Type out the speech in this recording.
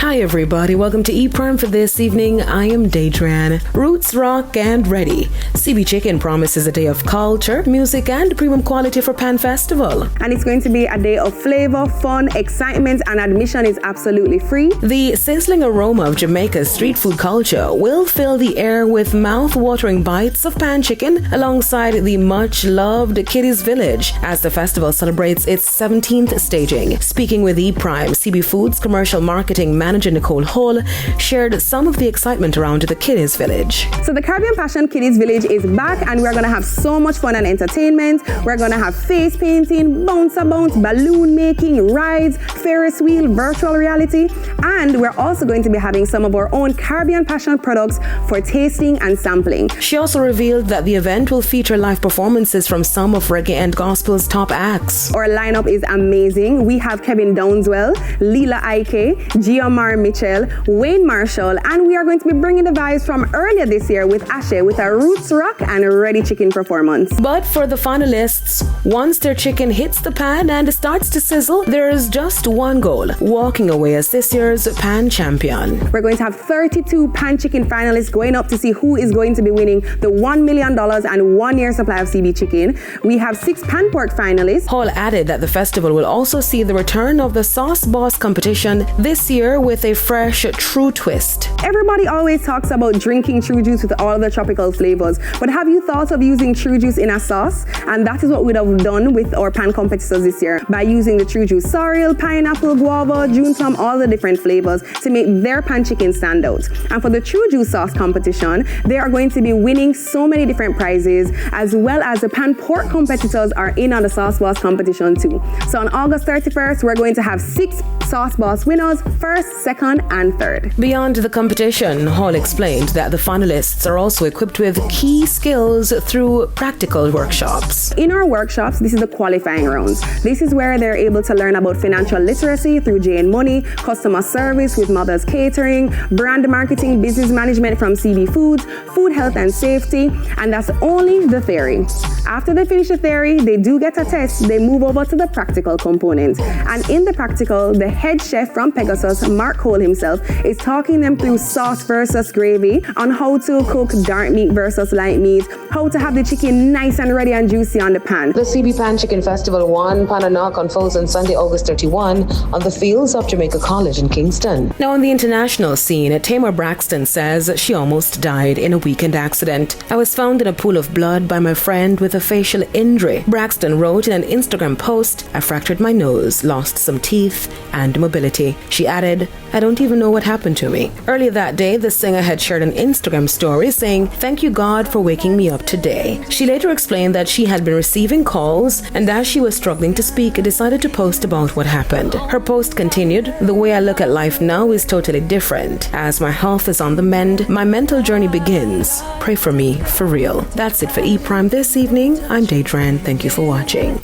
Hi everybody, welcome to E-Prime for this evening. I am Daedran. Roots, rock and ready. CB Chicken promises a day of culture, music and premium quality for Pan Festival. And it's going to be a day of flavor, fun, excitement, and admission is absolutely free. The sizzling aroma of Jamaica's street food culture will fill the air with mouth-watering bites of pan chicken alongside the much-loved Kiddies Village as the festival celebrates its 17th staging. Speaking with E-Prime, CB Foods commercial marketing manager Nicole Hall shared some of the excitement around the Kiddies Village. So the Caribbean Passion Kiddies Village is back and we're going to have so much fun and entertainment. We're going to have face painting, bounce-a-bounce, balloon making, rides, Ferris wheel, virtual reality, and we're also going to be having some of our own Caribbean Passion products for tasting and sampling. She also revealed that the event will feature live performances from some of reggae and gospel's top acts. Our lineup is amazing. We have Kevin Downswell, Leela Ike, Giamar Mitchell, Wayne Marshall, and we are going to be bringing the vibes from earlier this year with Ashe with a roots rock and a ready chicken performance. But for the finalists, once their chicken hits the pan and starts to sizzle, there's just one goal: walking away as this year's pan champion. We're going to have 32 pan chicken finalists going up to see who is going to be winning the $1 million and 1 year supply of CB chicken. We have 6 pan pork finalists. Hall added that the festival will also see the return of the Sauce Boss competition this year with a fresh true twist. Everybody always talks about drinking true juice with all the tropical flavors, but have you thought of using true juice in a sauce? And that is what we'd have done with our pan competitors this year by using the true juice sorrel, pineapple, guava, June plum, all the different flavors to make their pan chicken stand out. And for the true juice sauce competition, they are going to be winning so many different prizes, as well as the pan pork competitors are in on the Sauce Boss competition too. So on August 31st, we're going to have 6 Sauce Boss winners, first, second, and third. Beyond the competition, Hall explained that the finalists are also equipped with key skills through practical workshops. In our workshops, this is the qualifying rounds. This is where they're able to learn about financial literacy through J and Money, customer service with Mother's Catering, brand marketing, business management from CB Foods, food health and safety, and that's only the theory. After they finish the theory, they do get a test. They move over to the practical component. And in the practical, the head chef from Pegasus, Mark Cole himself, is talking them through sauce versus gravy, on how to cook dark meat versus light meat, how to have the chicken nice and ready and juicy on the pan. The CB Pan Chicken Festival 1 Pananock unfolds on Sunday, August 31 on the fields of Jamaica College in Kingston. Now on the international scene, Tamar Braxton says she almost died in a weekend accident. I was found in a pool of blood by my friend with a facial injury. Braxton wrote in an Instagram post, I fractured my nose, lost some teeth and mobility. She added, I don't even know what happened to me. Earlier that day, the singer had shared an Instagram story saying, thank you God for waking me up today. She later explained that she had been receiving calls and as she was struggling to speak, decided to post about what happened. Her post continued, the way I look at life now is totally different. As my health is on the mend, my mental journey begins. Pray for me, for real. That's it for E-Prime this evening. I'm Daedran. Thank you for watching.